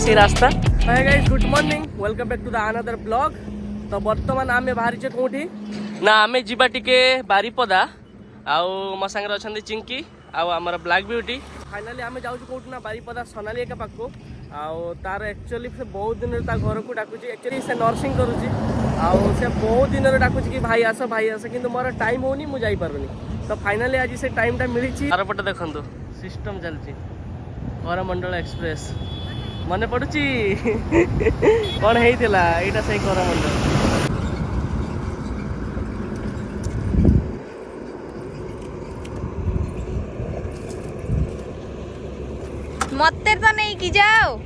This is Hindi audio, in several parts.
से रास्ता hi guys good morning welcome back to the another blog. तो बर्तमान आमे बाहरी कोठी ना आमे जीवा टिके बारीपदा आउ मो संगे अछंती चिंकी आउ हमर ब्लैक ब्यूटी। फाइनली आमे जाउछु कोठी ना बारीपदा सोनाली एका पाखो आउ तार एक्चुअली से बहुत दिन ता घर को डाकुची। एक्चुअली से नर्सिंग करूची आउ से बहुत दिन रे डाकुची कि भाई आस किंतु मोर टाइम होनी मु जाई पारुनी। तो फाइनली आज से टाइम टा मिली आर पटे देखंतु सिस्टम चलची करमंडल एक्सप्रेस मन पड़ुची कौन हेइथिला एटा सही करमंडल। मत्ते तो नहीं की जाओ।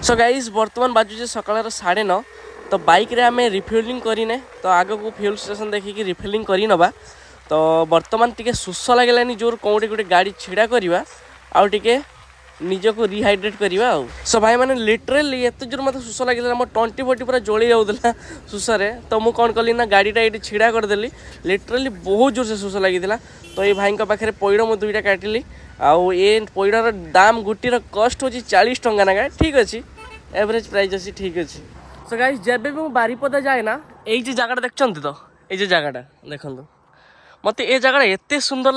सो गाइस वर्तमान बाजू सकाळ 9:30 तो बाइक रे आमे रिफ्यूलिंग करिने तो आग को फ्यूल स्टेशन देखिकी रिफ्यूलिंग करी नबा। तो वर्तमान टिके सुस लागलानी जोर कोउडी गुडी गाड़ी छिड़ा करबा आउ टिके निजको रिहाइड्रेट करवा। सो भाई मैंने लिटरली एत जोर मत सुस लगे मो 20-40 पूरा जोड़ी जाऊला सुसरे। तो मुझे कौन कली ना गाड़ीटा ये छिड़ा करदेली लिटरली बहुत जोर से सुस लगी। तो ये भाई पाखे पैड़ मुझे दुईटा काटिली आउ ये पैड़र दाम गोटीर कस्ट हो 40 टंका ना ठीक अच्छे एवरेज प्राइस अच्छी ठीक अच्छे। सो गाइस जब भी मुझे बारीपदा जाए ना ये जगह देखते तो ये जगह देखो मत ये जगह एत सुंदर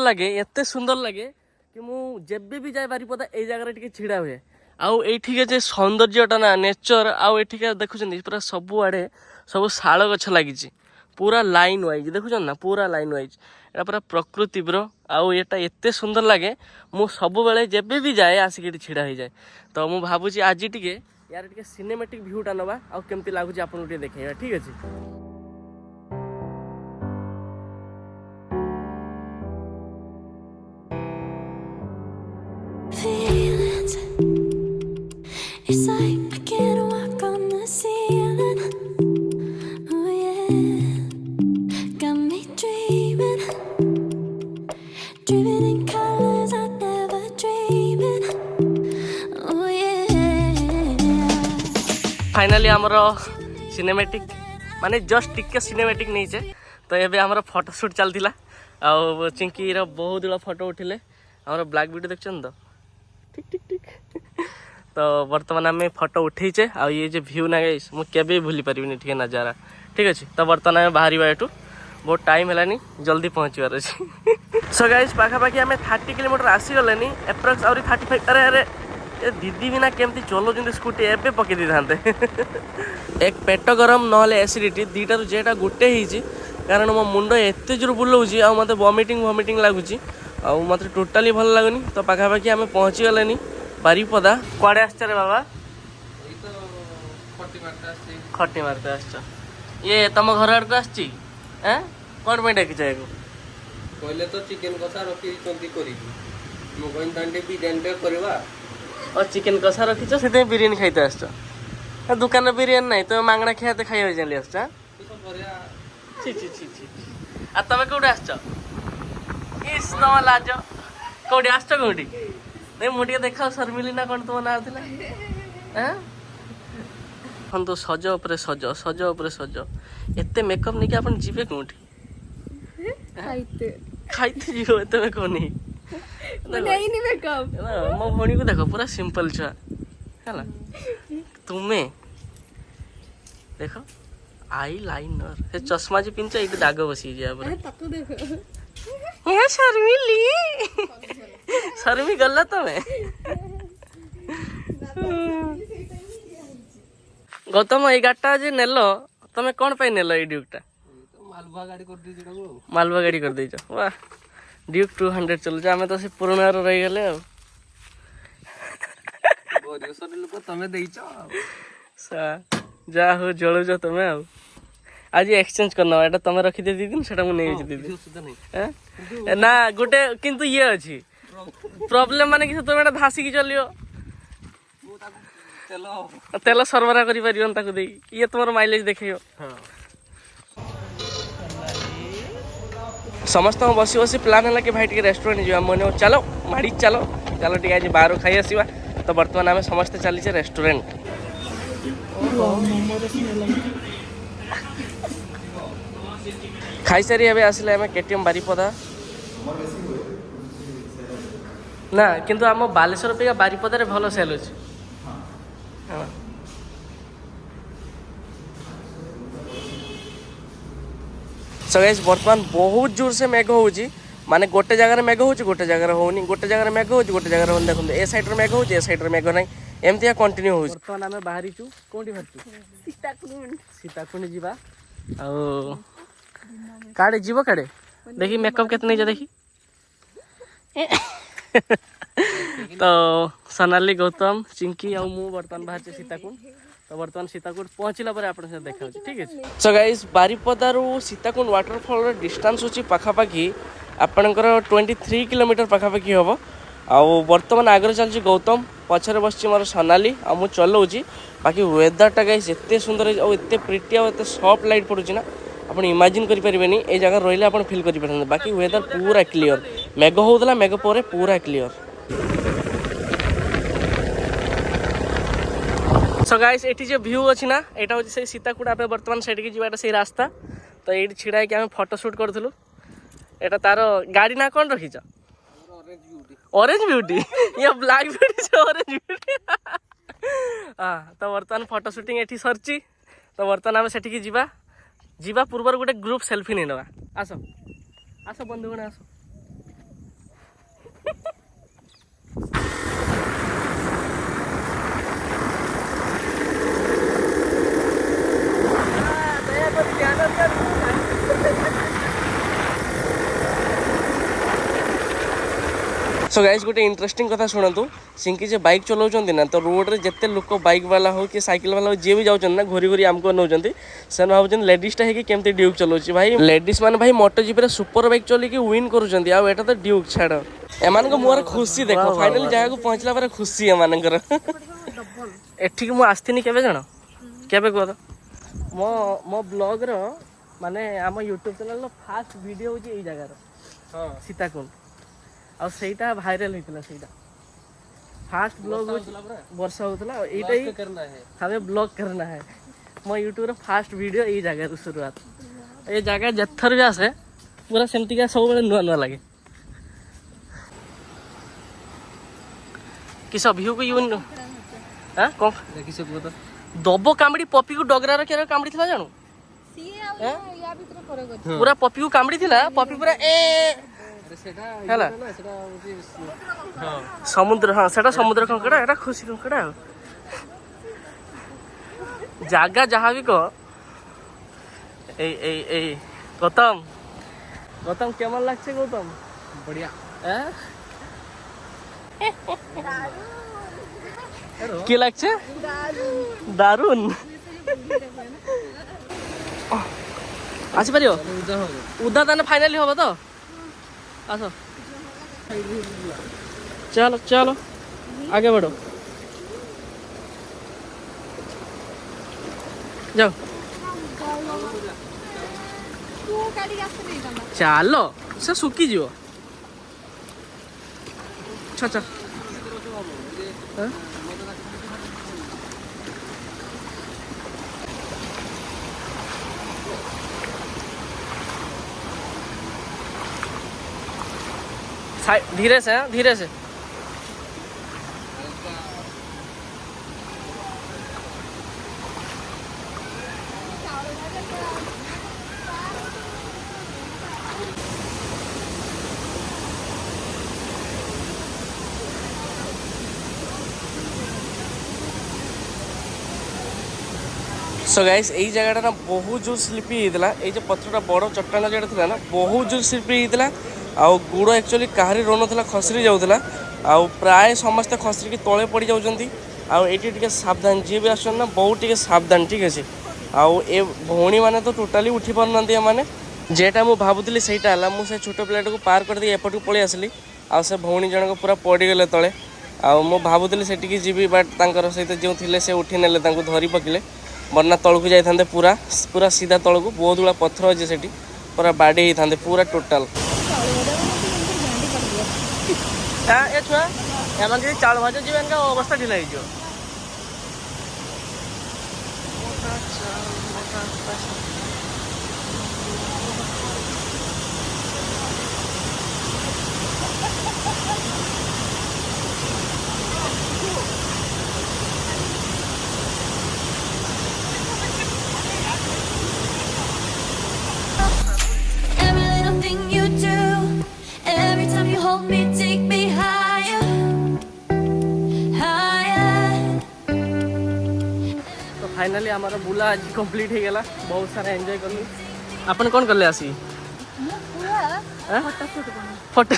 लगे कि मु जेबे भी जाए बारीपदा ए जगह टिके छिड़ा हुए आउ एठिके जे सौंदर्यटा ना नेचर आउ एठिके देखुछन पूरा सब आड़े सब शाल गछ लागिछि पूरा लाइन वाइज देखुछन ना पूरा लाइन वाइज एटा पूरा प्रकृति ब्रो आउ एटा एते सुंदर लागे मु सब बेले जेबे भी जाए आसिक छिड़ा हो जाए। तो मु भाबुछि आज टिके यार टिके सिनेमैटिक व्यूटा नबा आउ केमती लागुछि आपन टिके देखैबा ठीक अछि। Feelings, it's like I can't walk on the ceiling. Oh yeah, got me dreaming, dreaming in colors I never dreamed. Oh yeah. Finally आमर सिनेमैटिक माने जस्ट टिके सिनेमैटिक नहीं छे। तो ये आमर फोटोशूट चलतिला आ चिंकी रो बहुत बड़ा फोटो उठिले आमर ब्लैक ब्यूटी देखछन तो ठीक ठीक ठीक। तो वर्तमान आम फोटो उठेचे आ ये जो व्यू ना गाइस मु केबे भूली परिबिनी ठीक नजारा ठीक अच्छे। तो वर्तमान आम बाहर एठू बहुत टाइम है जल्दी पहुँचवार अच्छे। सो गाइस पाखापाखि आम 30 किलोमीटर आसीगले एप्रोक्स आउरी 35। अरे अरे ये दीदी बिना केमती चलाउछन्ती स्कूटी एबे पकई दी थांते। एक पेट गरम नहले एसिडिटी दीटा जेटा गोटे ही कारण मो मुंड एत जोर बुलाऊँगी आ मत वॉमिटिंग लगुच आ मत टोटाली भल लगुनि। तो पाखापाखि आम पहुँची गले बारीपदा कुआड़े आस रे बाबा खटी मारते आस ये तुम घर आड़ को आसी कौन पे डाकिच कहले तो चिकन कषा रखी बिरियानी करवा और चिकन कषा रखीच से बिरियानी खाइते आस दुकान बिरियानी ना तो मांगना खाते खाई चली आस आ तमें कौटे आस इस तुम लाज कौटी आस कौटी नहीं मुझे देखा शर्मिली ना कौन तुम ना हम तो सज उपरे सज सज उपरे सज एते मेकअप नहीं कि अपन जीवे कौटी खाइते जीव एते मेकअप नहीं मो भौणी को देख पूरा सिंपल छुआ है तुम्हें देख आई लाइनर से चश्मा जी पिंच ये दाग बसी शर्मिली शर्मी गला तुम्हें गौतम ये गाटा जे नेल तमें कौन पे नेल ये ड्यूकटा मालवा गाड़ी कर देछ वाह ड्यूक 200 चलुछ आमे तो से पुराना रही गले जा हो जलुछ तमें आ आज एक्सचेंज करना एटा तमें रखी दे दीदी सेटा मु नै दीदी ना गोटे किंतु ये अछि प्रॉब्लम माने कि तुम एटा धासी की चलियो तेल सरबरा करि परियन ताको दे ये तुमर माइलेज देखियो। समस्त बसी बसी प्लान है कि भाई टे रेस्टोरेंट जा मन चलो माड़ी चलो चलो टे आज बाहर खाई आसवा। तो बर्तमान आम समस्ते चलीचे रेस्टोरेंट खाई सारी एबे आसिले आमे केटीएम बारिपदा ना किंतु आम बालेश्वर पे बारिपदारे भल सेल अछि सो गाइस वर्तमान बहुत जोर से मेघ होउची माने गोटे जगह मेघ होउची गोटे जगह होउनी गोटे जगह मेघ होउची गोटे जगह होउनी देखुन ए साइड रे मेघ होउची ए साइड रे मेघ नै एमतिया कंटिन्यू होउची वर्तमान आमे बाहरी छु कोंटी भरतु सीताकुंड जीवा आ काड़े जीव काड़े देखी मेकअप कितने जा देखी तो सोनाली गौतम चिंकी और मु बर्तमान बाहर सीताकुंड तो बर्तमान सीताकुंड पहुँचला पर आपन से देखा ठीक है सो गाइस बारिपदारू सीताकुंड वाटरफॉल रो डिस्टेंस होची पाखापाखी आपनकर 23 किलोमीटर पाखापाखी हम आउ बर्तमान आगे चलची गौतम पछरे बसची मोर सोनाली आ मु चलाउची बाकी वेदरटा गाइस एते सुंदर और एते प्रिटी और एते सॉफ्ट लाइट पड़ुची ना आप इमेजिन करें ए जगह रही आप फिल करें बाकी वेदर पूरा क्लीयर मेघ होता मेघ पर पूरा क्लीयर सो गाइस एटी जो व्यू अच्छी ना यहाँ हूँ से सीताकुंड आप बर्तमान से जाटा से रास्ता तो ये छिड़ा कि फोटो शूट करूँ एटा तार गाड़ी ना कौन रखीच ऑरेंज ब्यूटी ये ब्लैक ब्यूटी से ऑरेंज ब्यूटी हाँ तो बर्तमान फोटो शूटिंग ये सरची तो बर्तमान आम से जीवा पूर्व गोटे ग्रुप सेल्फी नहीं नवा आस आस बंधुगण आस सो गाइस गोटे इंटरेस्टिंग कथा शुणु सिंकी जे बाइक चलाउछन्ती ना तो रोड रे जत्ते लोक बाइक वाला हो कि साइकिल वाला हो जे भी जाउछन ना घोरी घोरी हमको नौचन्ती से भावुछन लेडीज टा है कि केमती ड्यूक चलाउछि भाई लेडीज मान भाई मोटो जीप रे सुपर बाइक चली कि विन करूछन्ती आ एटा तो ड्यूक छाड़ एमान को मोर खुशी देखो फाइनली जगह को पहुंचला पर खुशी एमान कर एठी कि मु आस्थिनी केबे जानो केबे को मो ब्लॉग रो माने हम YouTube channel row first video होची एई जगह रो हां सीताकुंड आ सेटा भाइरल होइतला सेटा फास्ट ब्लॉग वर्षा होता यही हमें ब्लॉग करना है मो यूट्यूब फास्ट वीडियो यही जगह शुरुआत ये जगह जत्थर भी आसे पूरा सेमती का सब नुआ नुआ लगे किस व्यू को यून हां कौन देखि से तो दबो कामड़ी पपी को डगरा रे केरा कामड़ी थिला जानू या भीतर करे पूरा पपी को कामड़ी थिला पपी पूरा हेला समुद्र हाँ सेटा समुद्र कंकड़ा एटा खुशी कंकड़ा जागा जहाँ भी कह ए गौतम गौतम केमन लागছে गौतम बढ़िया কি লাগছে দারুন আসি পারিও উদা তানে ফাইনালি হবে তো आसो चलो चलो आगे बढ़ो जाओ चलो से सुखी जीव अच्छा धीरे से धीरे से सो गाइस यही जगह ना बहुत जोर स्लीपी होता है जो पथरटा बड़ चट्टान जगह था ना बहुत जोर स्लीपी होता आउ गुड़ एक्चुअली कहारी रोन था खसरी जाऊला आउ प्राय समस्ते खसरी तले पड़ जाऊँच आईटी सावधान जी भी आसना बहुत टे सावधान ठीक अच्छे आउ ए भौणी मैंने तो टोटाली उठी पारना मैंने जेटा मुझे भावुली सहीटा है मुझे छोट पिलाटा को पार कर एपट को पलि आसली आ से भौणी जनक पूरा पड़गले तले आउ भावुली से जी बट सहित जो थे से उठी ने धरी पकड़े बरना तलू जाते पूरा पूरा सीधा तलू बहुत गुड़ा पत्थर अच्छे से पूरा बाड़ी होता पूरा टोटाल ए छुआ एम जी चाउल भाज जी अवस्था ढिला हो फाइनाली आमर बुला आज कंप्लीट हो गला बहुत सारा एंजॉय कलु अपन कौन कले आसी फोटो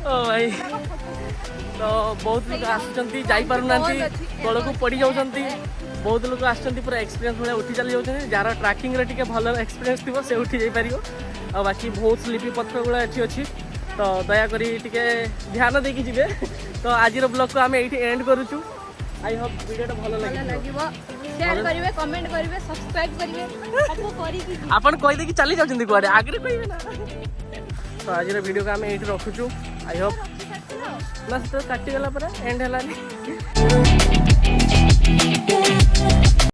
ओ भाई तो बहुत लोग आसुचंती जाई पारुनांती तळ को पड़ी जाउचंती बहुत लोग आसुचंती पूरा एक्सपीरियंस भले उठी चली जाउचंती जार ट्रैकिंग रे टिके भलो एक्सपीरियंस थिबो से उठी जाई परियो आ बाकी बहुत स्लीपी पत्थर गुड़ा एठी अछि तो दया करी टिके ध्यान देकी जिवे तो आज ब्लॉग को आम ये एंड करूँ आई होप वीडियो भल लगे शेयर करिवे कमेंट करिवे सब्सक्राइब करिवे सब करी आपन कहि दे कि चली जाउछंती कुआडे आगरे कहिवे ना तो आज वीडियो को आम ये रखुचु आई होप ना तो काटी गला पर एंड हलानी